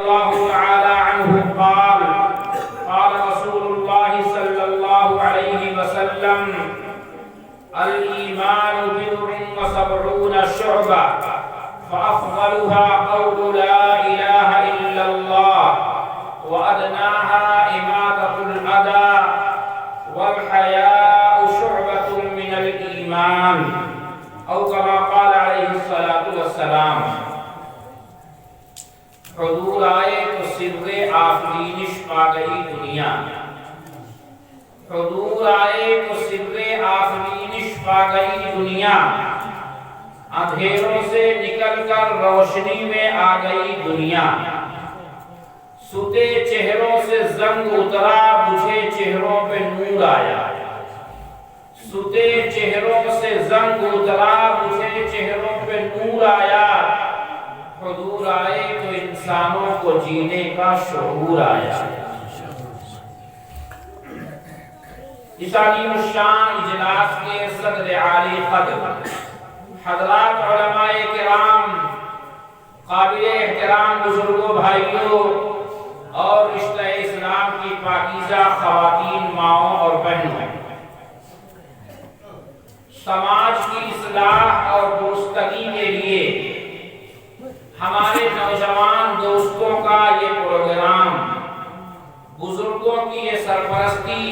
الله تعالى عنه قال قال رسول الله صلى الله عليه وسلم الإيمان بضع وسبعون شعبة فأفضلها قول لا إله إلا الله وأدناها إماطة الأذى والحياء شعبة من الإيمان أو كما قال عليه الصلاة والسلام۔ حضور آئے تو سر آفرینش پا گئی دنیا، حضور آئے تو سر آفرینش پا گئی دنیا، اندھیروں سے نکل کر روشنی میں آ گئی دنیا، سوتے چہروں سے زنگ اترا بجھے چہروں پہ نور آیا، سوتے چہروں سے زنگ اترا بجھے چہروں پہ نور آیا، حضور آئے تو انسانوں کو جینے کا شعور آیا۔ اس عظیم الشان اجلاس کے صدر عالی قدر حضرات علماء کرام، قابل احترام بزرگوں بھائیوں اور رشتہ اسلام کی پاکیزہ خواتین ماؤں اور بہنوں، سماج کی اصلاح اور درستگی کے لیے ہمارے نوجوان دوستوں کا یہ پروگرام، بزرگوں کی یہ سرپرستی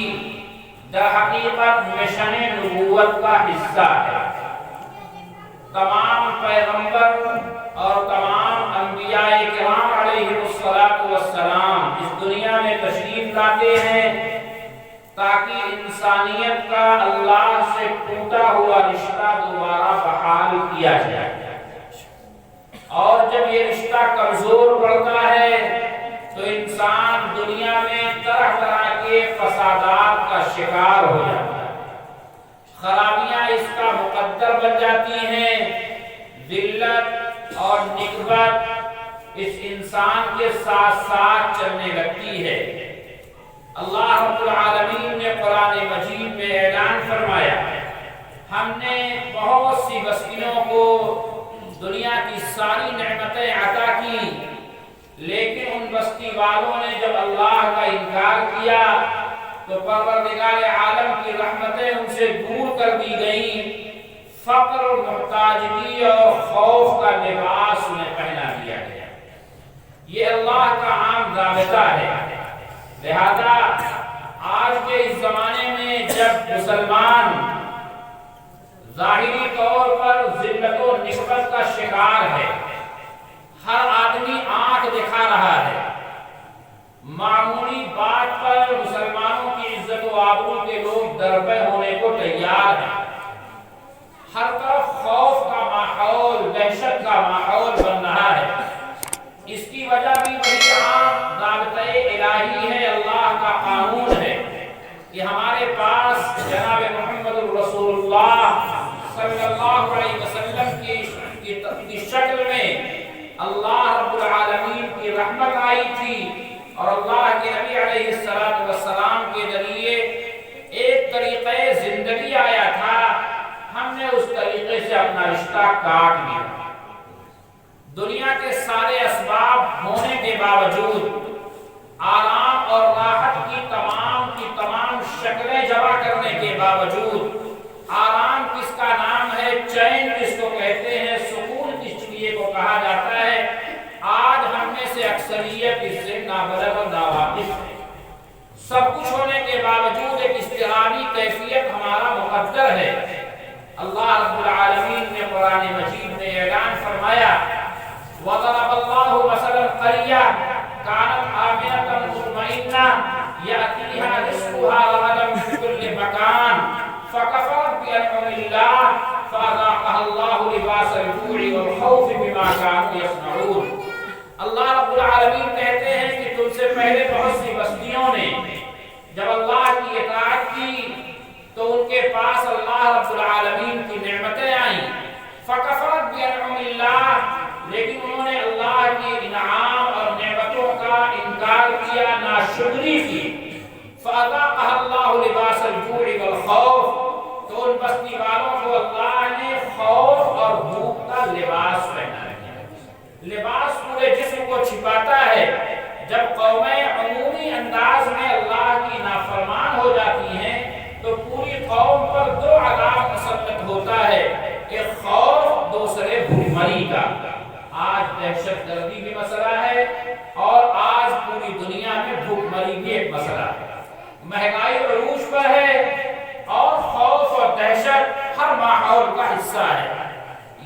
در حقیقت مشن نبوت کا حصہ ہے۔ تمام پیغمبر اور تمام انبیاء کرام علیہ السلام اس دنیا میں تشریف لاتے ہیں تاکہ انسانیت کا اللہ سے ٹوٹا ہوا رشتہ دوبارہ بحال کیا جائے، اور جب یہ رشتہ کمزور پڑتا ہے تو انسان دنیا میں طرح طرح کے فسادات کا شکار ہو جاتا ہے، خرابیاں اس کا مقدر بن جاتی ہیں، ذلت اور نکبت اس انسان کے ساتھ ساتھ چلنے لگتی ہے۔ اللہ رب العالمین نے قرآن مجید میں اعلان فرمایا، ہم نے بہت سی بستیوں کو دنیا کی ساری نعمتیں عطا کی، لیکن ان بستی والوں نے جب اللہ کا انکار کیا تو پروردگار عالم کی رحمتیں ان سے دور کر دی گئیں، فقر اور محتاجگی اور خوف کا لباس انہیں پہنا دیا گیا۔ یہ اللہ کا عام ضابطہ ہے۔ لہذا آج کے اس زمانے میں جب مسلمان ظاہری طور پر ذلت و نکبت کا شکار ہے، ہر آدمی آنکھ دکھا رہا ہے، معمولی بات پر مسلمانوں کی عزت و آبرو کے لوگ درپے ہونے کو تیار ہیں، ہر طرف خوف کا ماحول، دہشت کا ماحول بن رہا ہے۔ اس کی وجہ بھی وہی عام ضابطۂ الہی ہے، اللہ کا قانون ہے کہ ہمارے پاس جناب محمد الرسول اللہ صلی اللہ علیہ وسلم کی شکل میں اللہ رب العالمین کی رحمت آئی تھی، اور اللہ کے نبی علیہ السلام کے ذریعے ایک طریقے زندگی آیا تھا، ہم نے اس طریقے سے اپنا رشتہ کاٹ لیا۔ دنیا کے سارے اسباب ہونے کے باوجود، آرام اور راحت کی تمام شکلیں جمع کرنے کے باوجود، آرام کس کا نام ہے، چین کس کو کہتے ہیں، سکون کس چیز کو کہا جاتا ہے، آج ہم میں سے اکثریت اس سے نابلغ اور ناواقف ہے۔ سب کچھ ہونے کے باوجود ایک اضطرابی کیفیت ہمارا مقدر ہے۔ اللہ رب العالمین نے قرآن مجید میں اعلان فرمایا، وَضَرَبَ اللَّهُ مَثَلًا قَرْيَةً كَانَتْ آمِنَةً مُطْمَئِنَّةً يَأْتِيهَا رِزْقُهَا رَغَدًا مِنْ كُلِّ مَكَانٍ فَكَفَرَتْ بِأَنْعُمِ اللَّهِ فَأَذَاقَهَا اللَّهُ لِبَاسَ الْجُوعِ وَالْخَوْفِ بِمَا كَانُوا يَصْنَعُونَ۔ اللہ رب العالمین کہتے ہیں کہ تم سے پہلے بہت سی بستیوں نے جب اللہ کی اطاعت کی تو ان کے پاس اللہ رب العالمین کی نعمتیں آئیں، فَكَفَرَتْ بِأَنْعُمِ اللَّهِ، لیکن انہوں نے اللہ کی انعام اور نعمتوں کا انکار کیا، ناشکری کی، فَأَذَاقَهَا اللَّهُ لِبَاسَ الْجُوعِ وَالْخَوْفِ، تو ان بستی والوں کو اللہ نے خوف اور بھوک کا لباس پہنا دیا۔ لباس پورے جسم کو چھپاتا ہے، ماحول کا حصہ ہے۔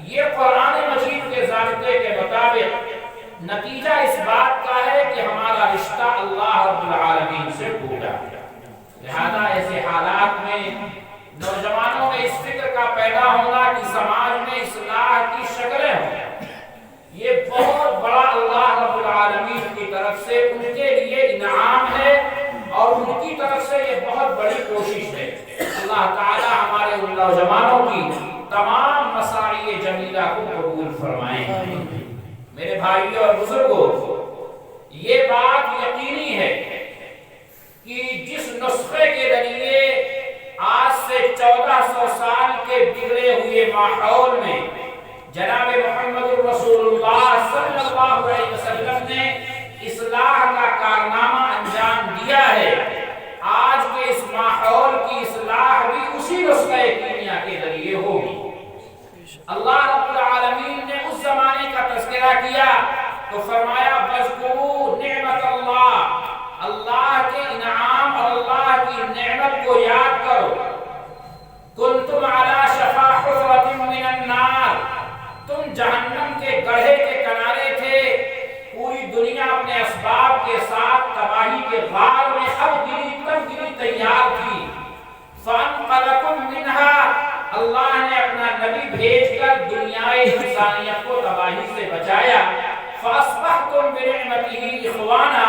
یہ قرآن مجید کے ضابطے کے مطابق نتیجہ اس بات کا ہے کہ ہمارا رشتہ اللہ رب العالمین سے ٹوٹا۔ لہذا ایسے حالات میں نوجوانوں میں اس فکر کا پیدا ہونا کہ سماج میں اصلاح کی شکلیں ہوں، یہ بہت بڑا اللہ رب العالمین کی طرف سے ان کے لیے انعام ہے اور ان کی طرف سے یہ بہت بڑی کوشش ہے۔ اللہ تعالی ہمارے ان نوجوانوں کی تمام مساعی جمیلہ کو قبول فرمائیں۔ میرے بھائیوں اور بزرگوں، یہ بات یقینی ہے کہ جس نسخے کے ذریعے آج سے 1400 سال کے بگڑے ہوئے ماحول میں جناب محمد رسول اللہ صلی اللہ علیہ وسلم نے اصلاح کا کارنامہ انجام دیا ہے، آج کے اس ماحول کی اصلاح بھی اسی نسخہ کیمیا کے ذریعے ہوگی۔ اللہ رب العالمین نے اس زمانے کا تذکرہ کیا تو فرمایا فاذکروا نعمت اللہ، اللہ کے انعام اور اللہ کی نعمت کو یاد کرو۔ کنتم علی شفا حفرۃ من النار، تم جہنم کے گڑھے کے کنارے تھے، پوری دنیا اپنے اسباب کے ساتھ تباہی کے غار میں اب گری تیار تھی۔ فانقذکم منہا، اللہ نے اپنا نبی بھیج کر دنیائے انسانیت کو تباہی سے بچایا۔ فاصبحتم بنعمتہ اخوانا،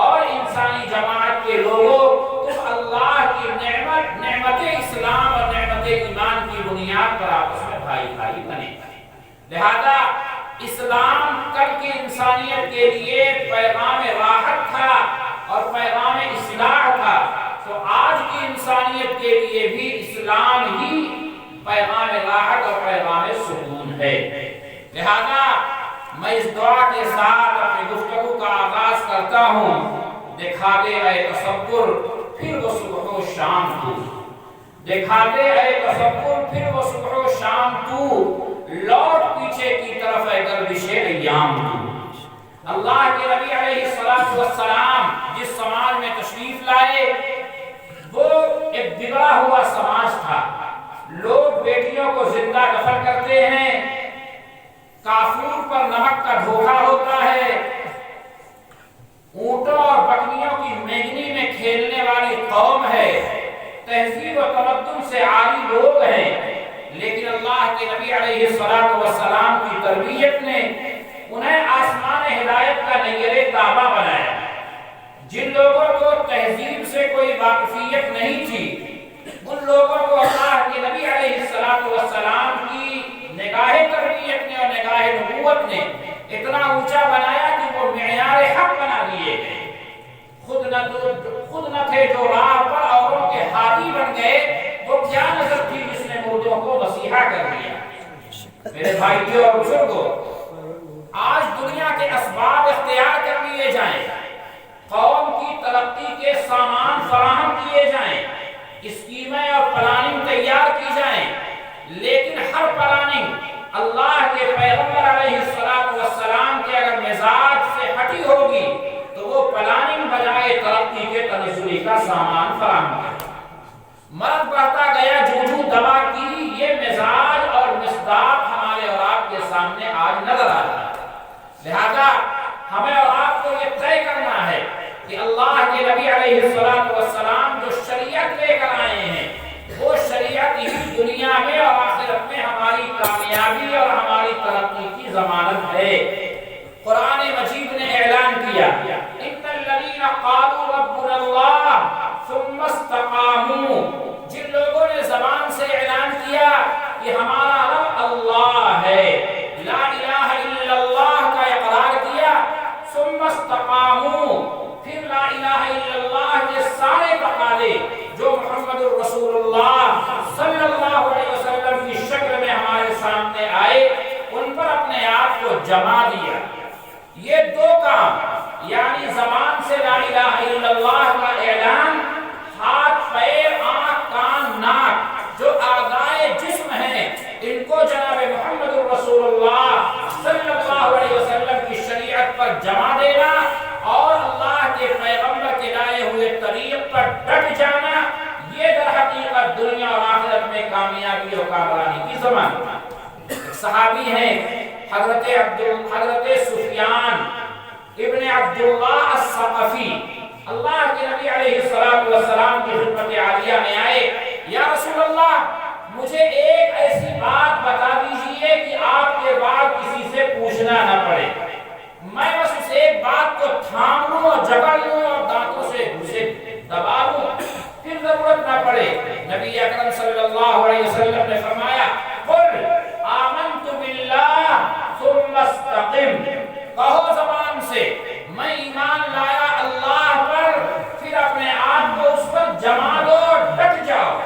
اور انسانی جماعت کے لوگوں تم اللہ کی نعمت اسلام اور نعمت ایمان کی بنیاد پر آپس میں بھائی بھائی بنے۔ لہذا اسلام کل کی انسانیت کے لیے پیغام راحت تھا اور پیغام اصلاح تھا، تو آج کی انسانیت کے لیے بھی اسلام ہی پیغام راحت اور پیغام سکون ہے۔ لہذا میں اس دعا کے ساتھ اپنی گفتگو کا آغاز کرتا ہوں۔ دکھا دے اے تصور پھر وہ صبح و شام تو، دکھا دے اے تصور پھر وہ صبح و شام تو، لوٹ پیچھے کی طرف اے گردش ایام تو۔ اللہ کے نبی علیہ السلام جس سماج میں تشریف لائے وہ ایک بگڑا ہوا سماج تھا۔ لوگ بیٹیوں کو زندہ دفن کرتے ہیں، کافور پر نمک کا دھوکہ ہوتا ہے، اونٹوں اور بکریوں کی مینگنی میں کھیلنے والی قوم ہے، تہذیب و تمدن سے عاری لوگ ہیں، لیکن اللہ کے نبی علیہ السلام کی تربیت نے انہیں آسمان ہدایت کا نیر تابہ بنایا۔ جن لوگوں کو تہذیب سے کوئی واقفیت نہیں تھی، ان لوگوں کو اللہ کے نبی علیہ السلام کی نگاہ تربیت نے اور نگاہ نبوت نے اتنا اونچا بنایا کہ وہ معیار حق بنا دیے گئے۔ خود نہ تھے جو راہ پر اوروں کے ہادی بن گئے، وہ کیا نظر تھی جس نے مردوں کو مسیحا کر دیا۔ میرے بھائیوں اور بزرگوں، آج دنیا کے اسباب اختیار کر لیے جائیں، قوم کی ترقی کے سامان فراہم کیے جائیں، اسکیمیں اور پلاننگ تیار کی جائیں، لیکن ہر پلاننگ اللہ کے پیغمبر علیہ السلام کے اگر مزاج سے ہٹی ہوگی تو وہ پلاننگ بجائے ترقی کے تنزلی کا سامان فراہم کرے۔ مرض بڑھتا گیا، جوں دوا کی یہ مزاج اور مصداق ہمارے اور آپ کے سامنے آج نظر آ رہا ہے۔ لہذا ہمیں اور آپ کو یہ طے کرنا ہے کہ اللہ کے نبی علیہ السلام جو شریعت لے کر آئے ہیں، وہ شریعت ہی دنیا میں اور آخرت میں ہماری کامیابی اور ہماری ترقی کی ضمانت ہے۔ قرآن مجید نے اعلان کیا ان الذین قالوا ربنا اللہ ثم استقاموا، جن لوگوں نے زبان سے اعلان کیا کہ ہمارا رب اللہ ہے، لا الہ الا اللہ کا اقرار کیا، ثم استقاموا، پھر لا الہ الا اللہ کے سارے تقاضے جو محمد رسول اللہ صلی اللہ علیہ وسلم کی شکل میں ہمارے سامنے آئے ان پر اپنے آپ کو جما دیا۔ یہ دو کام، یعنی زبان سے لا الہ الا اللہ کا اعلان، ہاتھ پیر آنکھ کان ناک جو اعضائے جسم ہیں ان کو جناب محمد رسول اللہ صلی اللہ علیہ وسلم کی شریعت پر جمع دینا اور اللہ کے پیغمبر کے لائے ہوئے طریق پر ڈٹ جانا، یہ در حقیقت دنیا اور آخرت میں کامیابی اور کامرانی زمان صحابی ہیں حضرت سفیان ابن عبداللہ الثقفی، اللہ کے نبی علیہ السلام کی خدمت عالیہ میں آئے، یا رسول اللہ مجھے ایک ایسی بات بتا دیجئے کہ آپ کے بعد کسی سے پوچھنا نہ پڑے، میں بس اس ایک بات کو تھام لوں اور جکڑ لوں اور دانتوں سے اسے دبا لوں، پھر ضرورت نہ پڑے۔ نبی اکرم صلی اللہ علیہ وسلم نے فرمایا قل آمنت باللہ ثم استقم، کہو زبان سے میں ایمان لایا اللہ پر، پھر اپنے آپ کو اس پر جما دو، ڈٹ جاؤ۔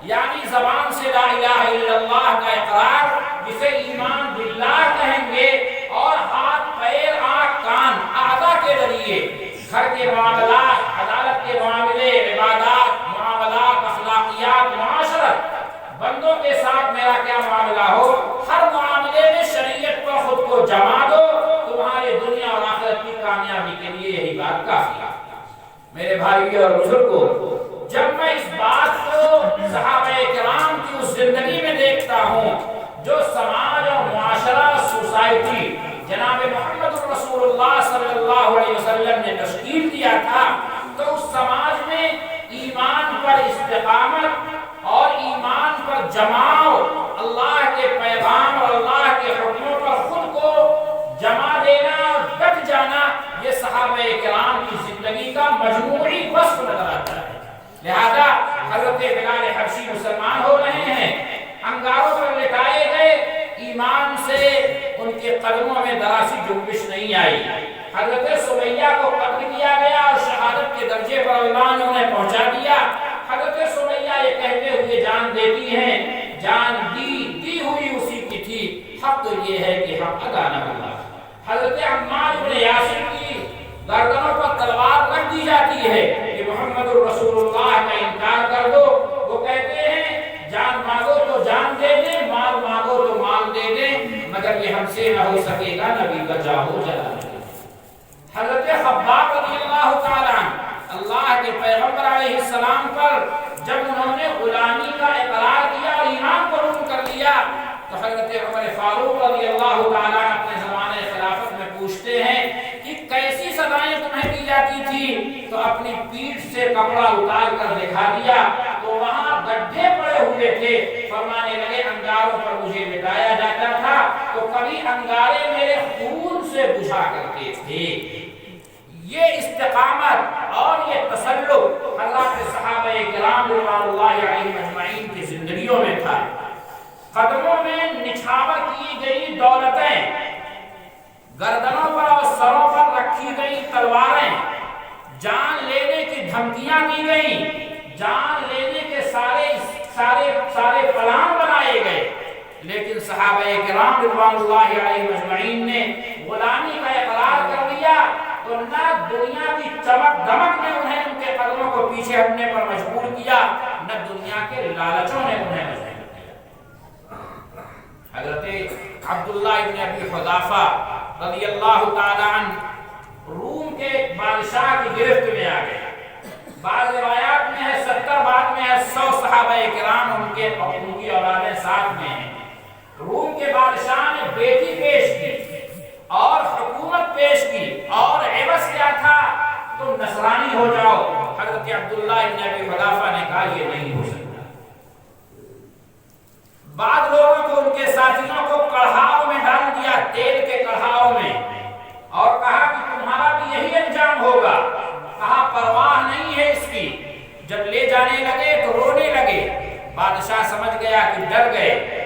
یعنی زبان سے لا الہ الا اللہ کا اقرار جسے ایمان باللہ کہیں گے، اور ہاتھ پیر آنکھ کان اعضاء کے ذریعے گھر کے معاملات، عدالت کے معاملے، عبادات، معاملات، اخلاقیات، معاشرت، بندوں کے ساتھ میرا کیا معاملہ ہو، ہر معاملے میں شریعت پر خود کو جما دو، تمہارے دنیا اور آخرت کی کامیابی کے لیے یہی بات کافی ہے۔ میرے بھائیو اور بزرگوں، جب میں اس بات کو صحابہ کرام کی اس زندگی میں دیکھتا ہوں جو سماج اور معاشرہ، سوسائٹی جناب محمد رسول اللہ صلی اللہ علیہ وسلم نے تشکیل دیا تھا، تو اس سماج میں ایمان پر استقامت اور ایمان پر جماؤ، اللہ کے پیغام اور اللہ کے حکموں پر خود کو جمع دینا اور ڈٹ جانا، یہ صحابہ کرام کی زندگی کا مجموعی وصف نظر آتا ہے۔ لہذا حضرت بلال حبشی مسلمان ہو رہے ہیں، انگاروں پر لٹائے گئے، ایمان سے ان کے قدموں میں ذرا سی جنبش نہیں آئی۔ حضرت سمیہ کو قتل کیا گیا اور شہادت کے درجے پر اللہ نے انہیں پہنچا دیا۔ حضرت سمیہ یہ کہتے ہوئے جان دیتی ہیں، جان دی ہوئی اسی کی تھی، حق تو یہ ہے کہ حق ادا نہ ہوا۔ حضرت عمار بن یاسر کی گردنوں پر تلوار رکھ دی جاتی ہے کہ محمد رسول اللہ کا انکار کر دو، وہ کہتے ہیں جان مانگو تو جان دے دیں، مال مانگو تو مال دے دیں، مگر یہ ہم سے نہ ہو سکے گا، نبی کا جاہو جلا دیں۔ حضرت خباب رضی اللہ تعالیٰ عنہ اللہ کے پیغمبر علیہ السلام پر جب انہوں نے غلامی کا اقرار کیا اور ایمان قبول کر لیا، تو حضرت عمر فاروق رضی اللہ تعالیٰ اپنے زمانے خلافت میں پوچھتے ہیں کہ کیسی سزائیں تمہیں دی جاتی تھی، تو اپنی پیٹھ سے کپڑا اتار کر دکھا دیا، تو وہاں گڈھے پڑے ہوئے تھے، فرمانے لگے انگاروں پر مجھے لٹایا جاتا تھا تو کبھی انگارے میرے خون سے بجھا کرتے تھے۔ یہ استقامت اور یہ تسلط حضرات صحابہ کرام رضوان اللہ علیہم اجمعین کی زندگیوں میں تھا۔ قدموں میں نچھاور کی گئی دولتیں، گردنوں پر اور سروں پر رکھی گئی تلواریں، جان لینے کی دھمکیاں دی گئیں، جان لینے کے سارے پلان بنائے گئے، لیکن صحابہ کرام رضوان اللہ علیہم اجمعین نے غلامی کا اقرار کر لیا، تو نہ دنیا کی چمک دمک نے انہیں ان کے قدموں کو پیچھے ہٹنے پر مجبور کیا، نہ دنیا کے لالچوں نے انہیں مجبور کیا۔ حضرت عبداللہ ابن ابی حذافہ رضی اللہ تعالیٰ عنہ روم کے بادشاہ کی گرفت میں آ گئے۔ بعض روایات میں ہے 70، بعد میں ہے 100 صحابہ کرام ان کی اولادیں ساتھ میں ہیں۔ روم کے بادشاہ نے بیٹی پیش کی اور حکومت پیش کی، اور عوض کیا تھا؟ تم نصرانی ہو جاؤ۔ حضرت عبداللہ ابن ابی حذافہ نے کہا یہ نہیں ہو سکتا۔ بعض لوگوں کو ان کے ساتھیوں کو کڑھاؤ میں ڈال دیا، تیل کے کڑھاؤ میں، اور کہا کہ تمہارا بھی یہی انجام ہوگا۔ کہا پرواہ نہیں ہے اس کی۔ جب لے جانے لگے تو رونے لگے۔ بادشاہ سمجھ گیا کہ ڈر گئے،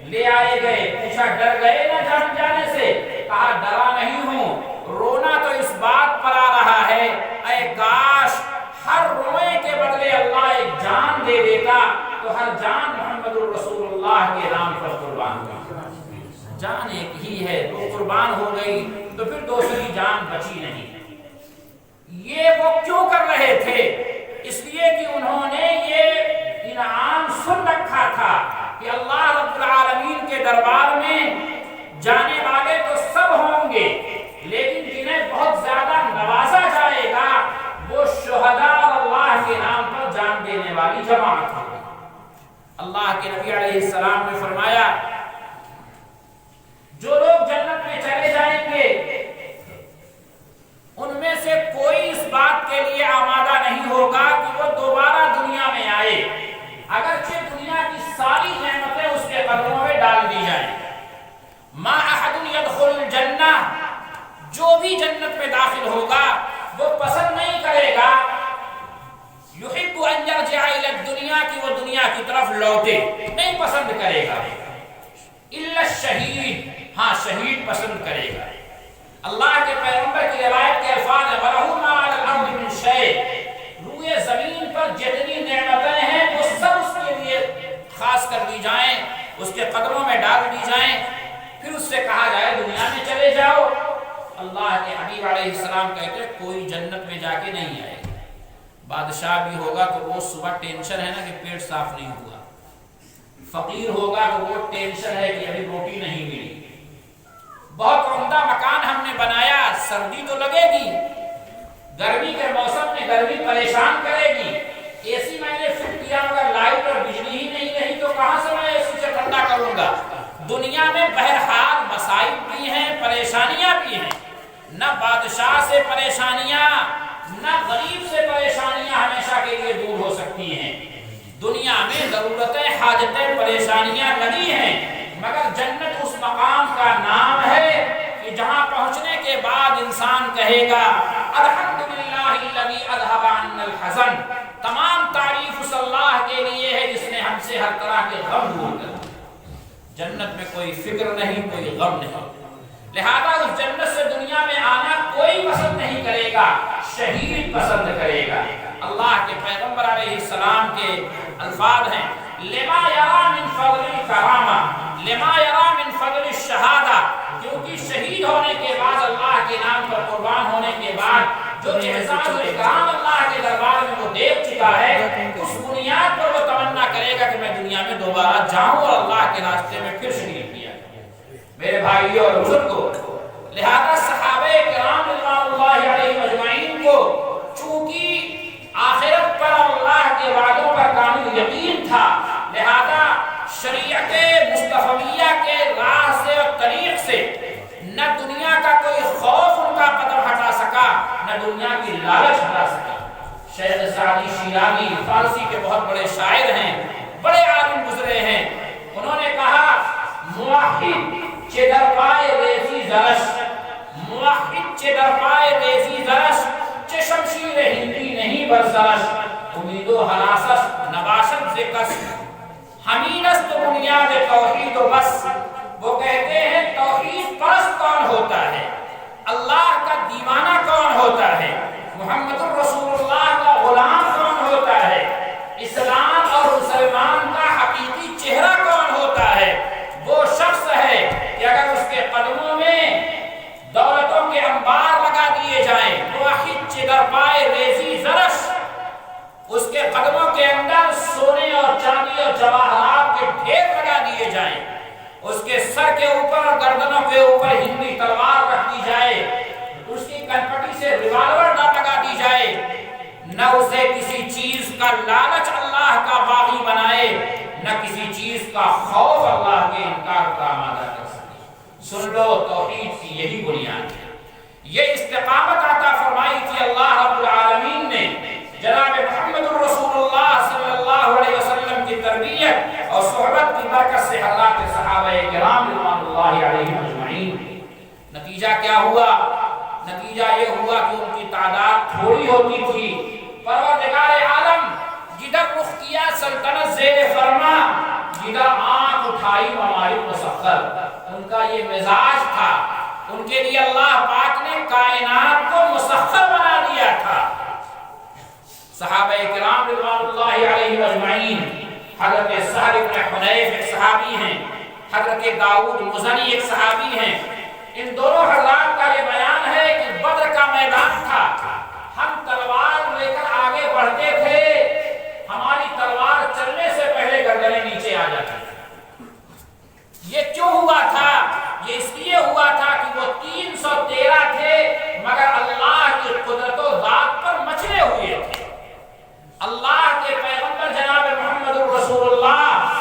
لے آئے گئے، پوچھا ڈر گئے نہ جان جانے سے؟ کہا ڈرا نہیں ہوں، رونا تو اس بات پر آ رہا ہے اے کاش ہر روئے کے بدلے اللہ ایک جان دے دیتا تو ہر جان محمد الرسول اللہ کے نام پر قربان ہوئی۔ جان ایک ہی ہے، تو قربان ہو گئی تو پھر دوسری جان بچی نہیں۔ یہ وہ کیوں کر رہے تھے؟ اس لیے کہ انہوں نے یہ انعام سن رکھا تھا کہ اللہ رب العالمین کے دربار میں جانے والے تو سب ہوں گے، لیکن جنہیں بہت زیادہ نوازا جائے گا وہ شہداء اور اللہ کے نام پر جان دینے والی جماعت ہے۔ اللہ کے نبی علیہ السلام نے فرمایا جو لوگ جنت میں چلے جائیں گے ان میں سے کوئی اس بات کے لیے آمادہ نہیں ہوگا کہ وہ دوبارہ دنیا میں آئے، اگرچہ دنیا کی ساری نعمتیں اس کے قدموں میں ڈال دی جائیں۔ ما احد يدخل الجنہ، جو بھی جنت میں داخل ہوگا وہ پسند نہیں کرے گا یحب ان یرجع الی الدنیا کہ وہ دنیا کی طرف لوٹے، نہیں پسند کرے گا، الا الشہید، ہاں شہید پسند کرے گا۔ اللہ کے پیغمبر کی روایت کے الفاظ ہیں وَلَهُ مَا عَلَى الْأَرْضِ مِنْ شَيْءٍ، روئے زمین پر جتنی نعمتیں ہیں وہ سب اس کے لیے خاص کر دی جائیں، اس کے قدموں میں ڈال دی جائیں، پھر اس سے کہا جائے دنیا میں چلے جاؤ۔ اللہ کے حبیب علیہ السلام کہتے ہیں کوئی جنت میں جا کے نہیں آئے گا۔ بادشاہ بھی ہوگا تو روز صبح ٹینشن ہے نا کہ پیٹ صاف نہیں ہوا، فقیر ہوگا تو وہ ٹینشن ہے کہ ابھی روٹی نہیں ملی، بہت عمدہ مکان ہم نے بنایا، سردی تو لگے گی، گرمی کے موسم میں گرمی پریشان کرے گی، اے سی میں نے فٹ کیا مگر لائٹ اور بجلی ہی نہیں رہی تو کہاں سے میں اے سی سے ٹھنڈا کروں گا۔ دنیا میں بہرحال مسائل بھی ہیں، پریشانیاں بھی ہیں، نہ بادشاہ سے پریشانیاں نہ غریب سے پریشانیاں ہمیشہ کے لیے دور ہو سکتی ہیں۔ دنیا میں ضرورتیں، حاجتیں، پریشانیاں لگی ہیں، مگر جنت اس مقام کا نام ہے کہ جہاں پہنچنے کے بعد انسان کہے گا الحمدللہ الذی اذھب عنا الحزن، تمام تعریف اس اللہ کے لیے ہے جس نے ہم سے ہر طرح کے غم دور کر دیا۔ جنت میں کوئی فکر نہیں، کوئی غم نہیں، لہذا اس جنت سے دنیا میں آنا کوئی پسند نہیں کرے گا، شہید پسند کرے گا۔ اللہ کے پیغمبر علیہ السلام کے الفاظ ہیں لما یرا من فضل الکرامہ، لما یرا من فضل الشہادہ، کیونکہ شہید ہونے کے بعد اللہ کے نام پر قربان ہونے کے بعد جو اعزاز و اکرام اللہ کے دربار میں وہ دیکھ چکا ہے، اس بنیاد پر وہ تمنا کرے گا کہ میں دنیا میں دوبارہ جاؤں اور اللہ کے راستے میں پھر شہید کیا۔ میرے بھائیوں اور بزرگوں، لہذا صحابہ کرام رضوان اللہ علیہم اجمعین کو چونکہ آخرت پر اللہ کے وعدوں پر کامل یقین تھا، لہذا شریعت مصطفیہ کے راہ سے اور طریق سے نہ دنیا کا کوئی خوف ان کا قدم ہٹا سکا، نہ دنیا کی لالچ ہٹا سکا۔ شیخ سعدی شیرازی فارسی کے بہت بڑے شاعر ہیں، بڑے عالم گزرے ہیں، انہوں نے کہا موحد چه در پای ریزی زرش، موحد چه در پای ریزی زرش، چه شمشیر ہندی نہیں بر سرش، امید و حراسش نباشد سے کس، حمید است بنیاد توحید و بس۔ وہ کہتے ہیں توحید پرست کون ہوتا ہے، اللہ کا دیوانہ کون ہوتا ہے، محمد الرسول اللہ کا غلام کون ہوتا ہے، اسلام اور مسلمان کا حقیقی چہرہ کون ہوتا ہے، وہ شخص ہے کہ اگر اس کے قدموں میں دولتوں کے انبار لگا دیے جائیں، واحد چدر پائے ریزی زرش، اس کے قدموں کے اندر سونے اور چاندی اور جواہرات کے ڈھیر لگا دیے جائیں، اس کے سر کے اوپر اور گردنوں کے اوپر ہندی تلوار رکھ دی جائے، اس کی کنپٹی سے ریوالور نہ لگا دی جائے، نہ اسے کسی چیز کا لالچ اللہ کا باغی بنائے، نہ کسی چیز کا خوف اللہ کے انکار کا آمادہ کر سکے۔ سن لو توحید کی یہی بنیاد ہے، یہ استقامت عطا فرمائی تھی اللہ رب العالمین نے جناب محمد الرسول اللہ صلی اللہ علیہ وسلم کی تربیت اور صحبت کی برکت سے حضرات صحابہ کرام رضوان اللہ علیہم اجمعین۔ نتیجہ کیا ہوا؟ نتیجہ یہ ہوا کہ ان کی تعداد تھوڑی ہوتی تھی، پروردگار عالم جدھر رخ کیا سلطنت زیر فرما، جدھر آنکھ اٹھائی ممالک مسخر، ان کا یہ مزاج تھا، ان کے لیے اللہ پاک نے کائنات کو مسخر بنا دیا تھا۔ صحابہ کرام رضوان اللہ علیہم اجمعین، حضرت سہل بن حنیف ایک صحابی ہیں، حضرت داؤد مزنی ایک صحابی ہیں، ان دونوں حضرات کا یہ بیان ہے کہ بدر کا میدان تھا، ہم تلوار لے کر آگے بڑھتے تھے، ہماری تلوار چلنے سے پہلے گردنیں نیچے آ جاتی تھی۔ یہ کیوں ہوا تھا؟ یہ اس لیے ہوا تھا کہ وہ 313 تھے مگر اللہ کی قدرت و ذات پر مچلے ہوئے تھے۔ اللہ کے پیغمبر جناب محمد الرسول اللہ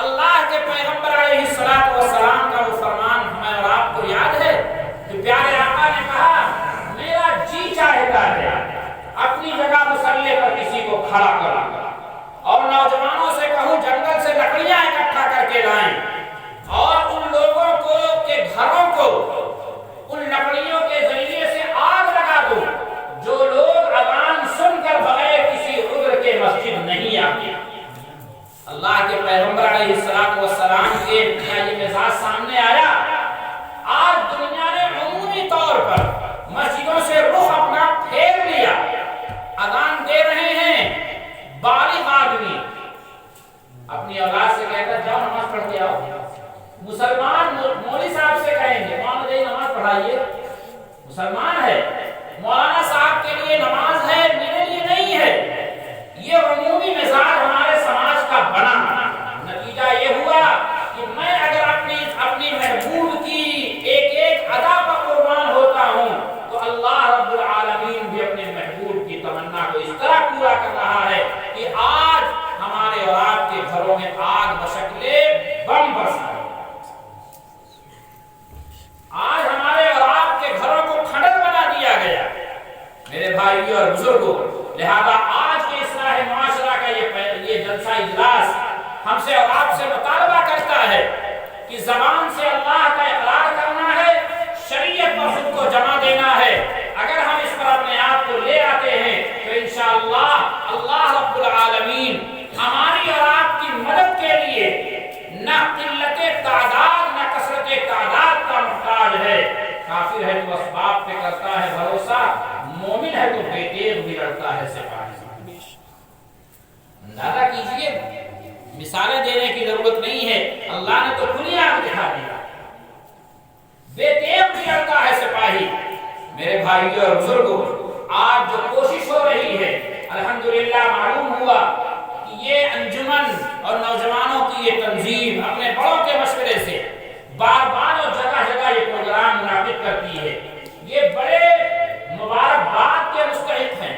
اللہ کے پیغمبر علیہ الصلوۃ والسلام کا وہ فرمان ہمیں اور آپ کو یاد ہے کہ پیارے آقا نے کہا میرا جی چاہتا ہے اپنی جگہ مصلی پر کسی کو کھڑا کروں اور نوجوانوں سے کہوں جنگل سے لکڑیاں اکٹھا کر کے لائیں اور ان لوگوں کو کے گھروں کو ان لکڑیوں کے ذریعے سے آگ لگا دو جو لوگ اذان سن کر بغیر کسی عذر کے مسجد نہیں آتے۔ اللہ کے پیغمبر علیہ الصلوۃ والسلام کے یہ مزاج سامنے آیا۔ آج دنیا نے عمومی طور پر مسجدوں سے رخ اپنا پھیر لیا۔ اذان دے رہے ہیں بالغ آدمی اپنی اولاد سے کہتا جاؤ نماز پڑھ کے آؤ، مسلمان مولوی صاحب سے کہیں گے مولانا جی نماز پڑھائیے، مسلمان ہے، مولانا صاحب کے لیے نماز ہے میرے لیے نہیں ہے۔ یہ عمومی مزاج ہمارے سماج کا بنا، نتیجہ یہ ہوا کہ میں اگر اپنی محبوب کی ایک ایک ادا پر قربان ہوتا ہوں تو اللہ رب العالمین بھی اپنے محبوب کی تمنا کو اس طرح پورا کر رہا ہے کہ آج ہمارے اور آپ کے گھروں میں آگ بشکل بم برس رہا ہے۔ آج ہمارے اور آپ کے گھروں کو کھنڈر بنا دیا گیا۔ میرے بھائیوں اور بزرگوں، لہذا آج کے اصلاح معاشرہ کا یہ جلسہ اجلاس ہم سے اور آپ سے مطالبہ کرتا ہے کہ زبان سے اللہ کا اقرار کرنا ہے، شریعت پر خود کو جمع دینا ہے۔ اگر ہم اس پر اپنے آپ کو لے آتے ہیں تو انشاءاللہ اللہ رب العالمین ہماری اور آپ کی مدد کے لیے نہ قلت تعداد نہ کثرت تعداد کا محتاج ہے۔ کافر ہے تو اسباب پہ کرتا ہے بھروسہ، مومن ہے تو بے تیغ بھی لڑتا ہے سپاہی۔ اندازہ کیجئے، مثالیں دینے کی ضرورت نہیں ہے، اللہ نے تو کھلی آنکھ دکھا دیا، بے تیغ بھی لڑتا ہے سپاہی۔ میرے بھائیوں اور بزرگوں، آج جو کوشش ہو رہی ہے الحمدللہ معلوم ہوا کہ یہ انجمن اور نوجوانوں کی یہ تنظیم اپنے بڑوں کے مشورے سے بار بار اور جگہ جگہ یہ پروگرام منعقد کرتی ہے۔ یہ بڑے مبارکباد کے مستحق ہیں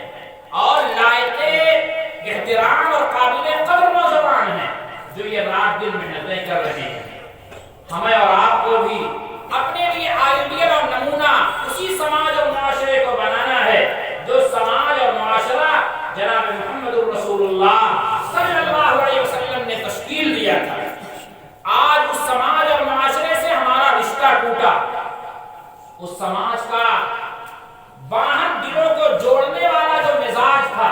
اور لائق احترام اور قابل قدر نوجوان ہیں جو یہ رات دن محنتیں کر رہے ہیں۔ ہمیں اور آپ کو بھی اپنے لیے آئیڈیل اور نمونہ اسی سماج اور معاشرے کو بنانا ہے جو سماج اور معاشرہ جناب محمد رسول اللہ صلی اللہ علیہ وسلم نے تشکیل دیا تھا۔ آج اس سماج اور معاشرے سے ہمارا رشتہ ٹوٹا، اس سماج کا باہم دلوں کو جوڑنے والا جو مزاج تھا،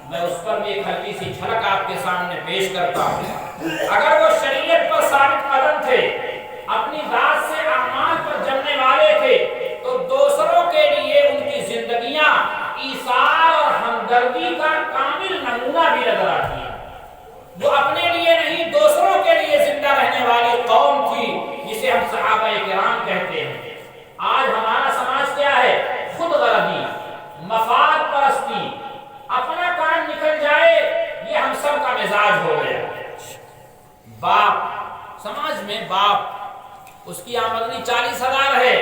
میں اس پر بھی ایک ہلکی سی جھلک آپ کے سامنے پیش کرتا ہوں۔ اگر وہ شریعت پر ثابت قدم تھے، اپنی ذات سے اعمال پر جمنے والے تھے، تو دوسروں کے لیے ان کی زندگیاں ایثار اور ہمدردی کا کامل نمونہ بھی نظر آتی ہے۔ وہ اپنے لیے نہیں دوسروں کے لیے زندہ رہنے والی قوم تھی جسے ہم صحابہ کرام کہتے ہیں۔ آج ہمارا سماج کیا ہے؟ خود غرضی، مفاد پرستی، اپنا کام نکل جائے، یہ ہم سب کا مزاج ہو گیا۔ باپ، سماج میں باپ، اس کی آمدنی 40,000 ہے،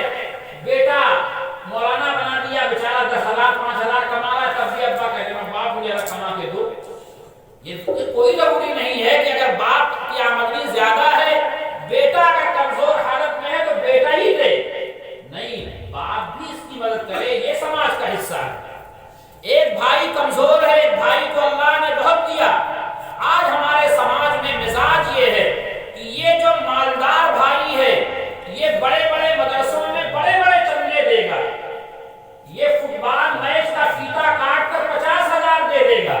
بیٹا مولانا بنا دیا، بیچارہ 10,000 5,000 کما رہا ہے، تب بھی ابا کہتے ہیں باپ مجھے کما کے دو۔ یہ کوئی ضروری نہیں ہے کہ اگر باپ کی آمدنی زیادہ ہے، بیٹا اگر کمزور حالت میں ہے تو بیٹا ہی دے، نہیں، باپ بھی اس کی مدد کرے، یہ سماج کا حصہ ہے۔ ایک بھائی کمزور ہے، ایک بھائی کو اللہ نے بہت دیا۔ آج ہمارے سماج میں مزاج یہ ہے کہ یہ جو مالدار بھائی ہے یہ بڑے بڑے مدرسوں میں بڑے بڑے چندے دے گا، یہ فٹ بال میچ کا فیتا کاٹ کر 50,000 دے دے گا،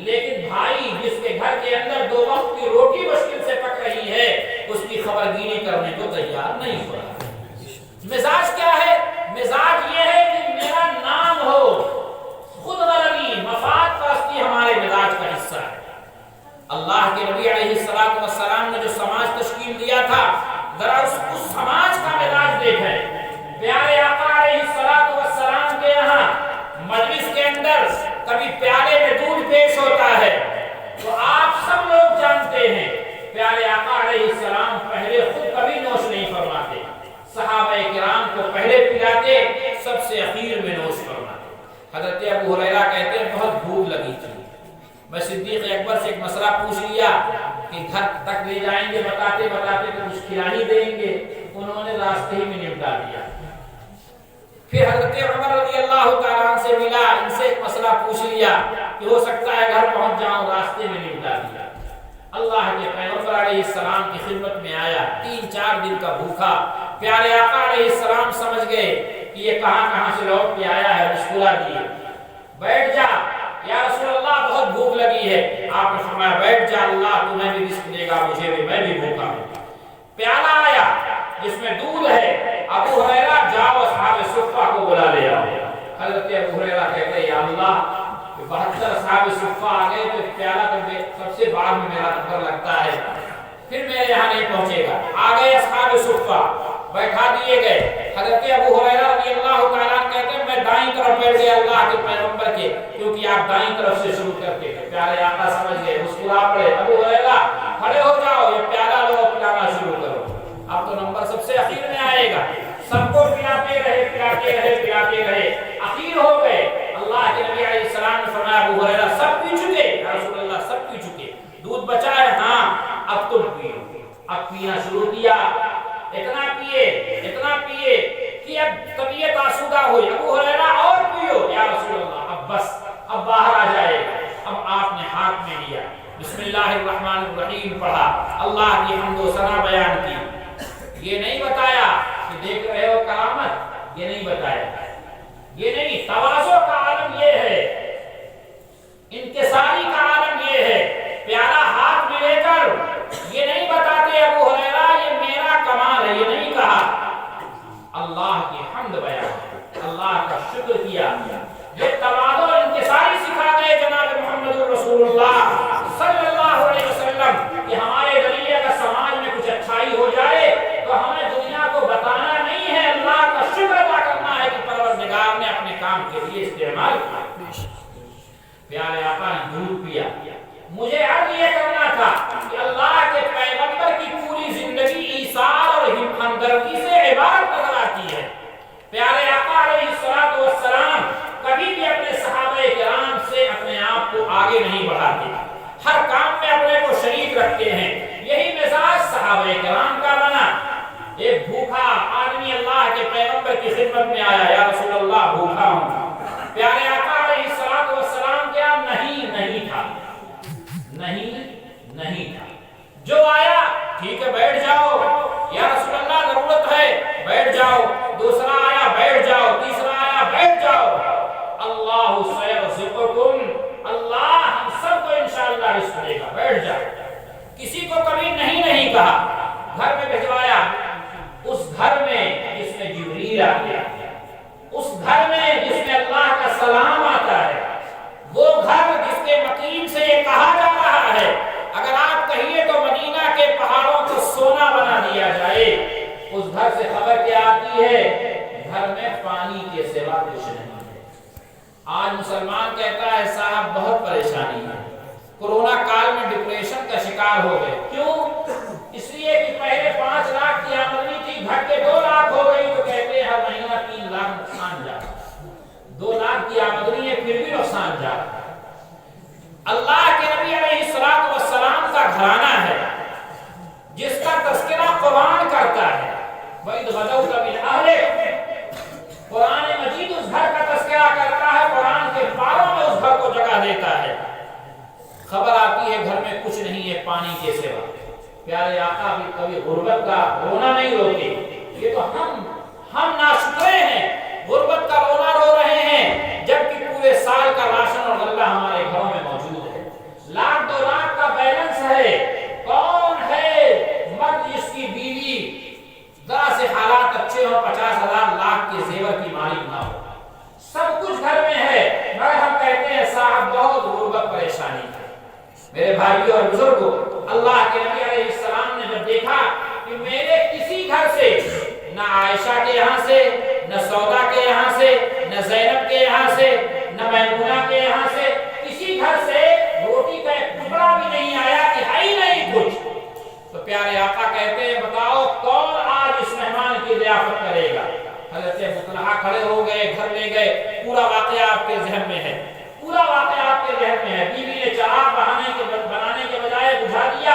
لیکن بھائی جس کے گھر کے اندر 2 وقت کی روٹی مشکل سے پک رہی ہے اس کی خبرگیری کرنے کو تیار نہیں ہو رہا۔ مزاج کیا ہے؟ مزاج یہ ہے کہ میرا نام ہو، خود غرضی، مفاد پرستی ہمارے مزاج کا حصہ ہے۔ اللہ کے نبی علیہ الصلوۃ والسلام نے جو سماج تشکیل دیا تھا، ذرا اس سماج کا مزاج دیکھیں۔ پیارے آقا علیہ الصلوۃ والسلام کے یہاں مجلس کے اندر کبھی پیالے میں دودھ پیش ہوتا ہے تو آپ سب لوگ جانتے ہیں پیارے آقا علیہ السلام پہلے خود کبھی نوش نہیں فرماتے، صحابہ کرام کو پہلے پلاتے، سب سے اخیر میں نوش فرماتے۔ حضرت ابو ہریرہ کہتے ہیں بہت بھوک لگی تھی، میں صدیق اکبر سے ایک مسئلہ پوچھ لیا کہ گھر تک لے لے جائیں گے بتاتے بتاتے تو کچھ کھلا ہی دیں گے، انہوں نے راستے ہی میں نمٹا دیا۔ پھر حضرت عمر رضی اللہ تعالیٰ عنہ سے ملا، ان سے ایک مسئلہ پوچھ لیا کہ ہو سکتا ہے گھر پہنچ جاؤں، راستے میں نمٹا دیا۔ اللہ کے پیغمبر علیہ السلام کی خدمت میں آیا، 3-4 دن کا بھوکا۔ پیارے آقا علیہ السلام سمجھ گئے کہ یہ کہاں سے لوٹ کے آیا ہے، مسکرا دیے، بیٹھ جا یا رسول اللہ بہت بھوک لگی ہے۔ آپ نے فرمایا بیٹھ جا، اللہ تمہیں بھی رزق دے گا، مجھے بھی، میں بھی بھوکا ہوں۔ پیالہ آیا جس میں دودھ ہے، ابو ہریرہ جاؤ اصحاب صفہ کو بلا لے آؤ۔ حضرت ابو ہریرہ کہتے ہیں یا اللہ 72 اصحاب صفہ آ گئے تو پیالہ تو سب سے بعد میں میرا نمبر لگتا ہے، پھر میرے یہاں نہیں پہنچے گا۔ آ گئے اصحاب صفہ، بیٹھا دیے گئے۔ حضرت ابو ہریرہ رضی اللہ تعالیٰ عنہ کہتے ہیں میں دائیں طرف بیٹھ گیا اللہ کے پیغمبر کے، کیونکہ آپ دائیں طرف سے شروع کرتے تھے۔ پیارے آقا سمجھ گئے، مسکرا پڑے، ابو ہریرہ کھڑے ہو جاؤ، یہ پیالہ لو، پلانا شروع کرو۔ اب تو نمبر سب سے اخیر میں آئے گا، سب کو پلاتے رہے، اخیر ہو گئے۔ اللہ کے نبی علیہ السلام نے فرمایا ابو ہریرہ سب پی چکے؟ یا رسول اللہ سب پی چکے، دودھ بچا ہے؟ ہاں، اب تم پیو۔ اب پینا شروع کیا، اتنا پیے کہ اب طبیعت آسودہ ہوئی۔ ابو ہریرہ اور پیو، یا رسول اللہ اب بس، اب باہر آ جائے۔ اب آپ نے ہاتھ میں لیا، بسم اللہ الرحمن الرحیم پڑھا، اللہ کی حمد و ثنا بیان کی۔ یہ نہیں بتایا کہ دیکھ رہے ہو کرامت، یہ نہیں بتایا، یہ نہیں۔ تواضع کا عالم یہ ہے، انکساری کا عالم یہ ہے۔ پیارا ہاتھ میں لے کر یہ نہیں بتاتے ابو ہریرہ یہ میرا کمال ہے، یہ نہیں کہا، اللہ کی حمد بیان، اللہ کا شکر کیا۔ یہ تواضع اور انکساری سکھا گئے جناب محمد رسول اللہ صلی اللہ علیہ وسلم کہ ہمارے ذریعے اگر سماج میں کچھ اچھائی ہو جائے تو ہمیں دنیا کو بتانا نہیں ہے، اللہ کا شکر ادا کرنا ہے کہ پروردگار نے اپنے کام کے لیے استعمال کیا۔ پیارے آقا نے دودھ پیا۔ مجھے عرض یہ کرنا تھا کہ اللہ کے پیغمبر کی پوری زندگی ایثار اور ہمدردی سے عبارت نظر آتی ہے۔ پیارے آقا علیہ السلام کبھی بھی اپنے صحابہ کرام سے اپنے آپ کو آگے نہیں بڑھاتے، ہر کام میں اپنے کو شریک رکھتے ہیں۔ یہی مزاج صحابہ کرام کا بنا۔ ایک بھوکا آدمی اللہ کے پیغمبر کی خدمت میں آیا، یا رسول اللہ بھوکا ہوں۔ پیارے آقا علیہ السلام کیا نہیں تھا، نہیں تھا۔ جو آیا ٹھیک ہے بیٹھ جاؤ، یا رسول اللہ ضرورت ہے بیٹھ جاؤ۔ دوسرا آیا بیٹھ جاؤ، تیسرا آیا بیٹھ جاؤ۔ اللہ سيرزقكم، اللہ ہم سب کو انشاءاللہ رزق دے گا، بیٹھ جاؤ۔ کسی کو کبھی نہیں کہا، گھر میں بھجوایا، اس گھر میں جس میں جبریل آ گیا، اس گھر میں جس میں اللہ کا سلام آتا ہے، وہ گھر جس کے مقیم سے یہ کہا جا رہا ہے اگر آپ کہیے تو مدینہ کے پہاڑوں کو سونا بنا دیا جائے۔ اس گھر سے خبر کیا آتی ہے؟ گھر میں پانی کے سوا کچھ نہیں ہے۔ آج مسلمان کہتا ہے صاحب بہت پریشانی ہے، کورونا کال میں ڈپریشن کا شکار ہو گئے۔ کیوں؟ اس لیے کہ پہلے 5 لاکھ کی آمدنی تھی، گھٹ کے 2 لاکھ ہو گئی تو کہتے ہیں ہر مہینہ 3 لاکھ نقصان جا رہا ہے۔ 2 لاکھ کی آمدنی ہے پھر بھی نقصان جا رہا ہے۔ اللہ کے نبی علیہ السلام کا گھرانہ ہے جس کا تذکرہ قرآن کرتا ہے، وَإِذْ غَدَوْتَ مِنْ أَهْلِكَ، قرآن مجید اس گھر کا تذکرہ کرتا ہے، قرآن کے پاروں میں اس گھر کو جگہ دیتا ہے۔ خبر آتی ہے گھر میں کچھ نہیں ہے پانی کے سوا۔ پیارے آقا بھی کبھی غربت کا رونا نہیں روتے، یہ تو ہم ناشکرے ہیں، غربت کا رونا رو رہے ہیں جبکہ پورے سال کا راشن اور غلہ ہمارے گھروں میں موجود ہے، 1-2 لاکھ کا بیلنس ہے۔ کون ہے مرد جس کی بیوی ذرا سے حالات اچھے ہوں 50,000 لاکھ کے زیور کی مالک نہ ہو؟ سب کچھ گھر میں ہے مگر ہم کہتے ہیں صاحب بہت غربت پریشانی ہے۔ میرے بھائیوں اور بزرگوں، اللہ کے نبی علیہ السلام نے جب دیکھا کہ میرے کسی گھر سے، نہ عائشہ کے یہاں سے، نہ سودا کے یہاں سے، نہ زینب کے یہاں سے، نہ میمونہ کے یہاں سے، کسی گھر سے روٹی کا ایک ٹکڑا بھی نہیں آیا کہ ہے ہی نہیں کچھ، تو پیارے آقا کہتے ہیں بتاؤ کون آج اس مہمان کی ضیافت کرے گا؟ حضرت ابو طلحہ کھڑے ہو گئے، گھر لے گئے، پورا واقعہ آپ کے ذہن میں ہے، پورا واقعہ آپ کے ذہن میں ہے۔ بیوی نے چراغ بنانے کے بجائے بجھا دیا،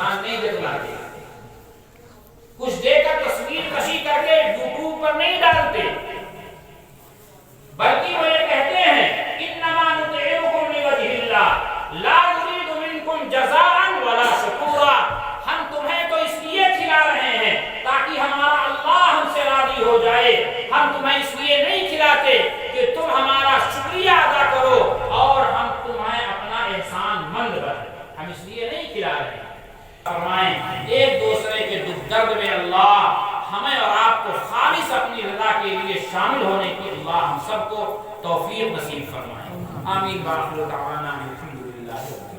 احسان نہیں جتلاتے، کچھ دے کر تصویر کشی کر کے یوٹیوب پر نہیں ڈالتے، بلکہ وہ یہ کہتے ہیں انما نطعمکم لوجہ اللہ لا نريد منکم جزاء ولا شکورا، ہم تمہیں تو اس لیے کھلا رہے ہیں تاکہ ہمارا اللہ ہم سے راضی ہو جائے، ہم تمہیں اس لیے نہیں کھلاتے کہ تم ہمارا شکریہ ادا کرو اور ہم تمہیں اپنا احسان مند بنائیں، ہم اس لیے نہیں کھلا رہے ہیں۔ فرمائیں ایک دوسرے کے دکھ درد میں اللہ ہمیں اور آپ کو خالص اپنی رضا کے لیے شامل ہونے کی اللہ ہم سب کو توفیق نصیب فرمائے، آمین۔ باخر دعوانا الحمدللہ۔